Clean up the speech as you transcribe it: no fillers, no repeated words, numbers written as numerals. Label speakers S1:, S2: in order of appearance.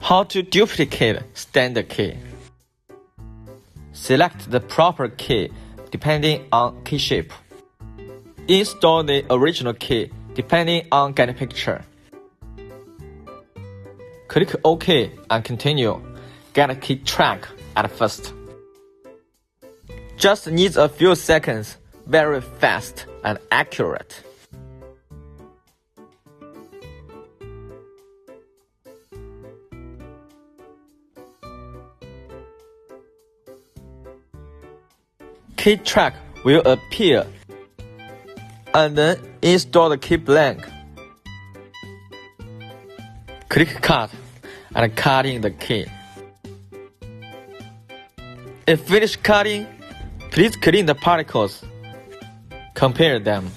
S1: How to duplicate standard key. Select the proper key depending on key shape. Install the original key depending on get picture. Click OK and continue. Get a key track at first. Just needs a few seconds, very fast and accurate. Key track will appear, and then install the key blank. Click cut and cut in the key. If finished cutting, please clean the particles. Compare them.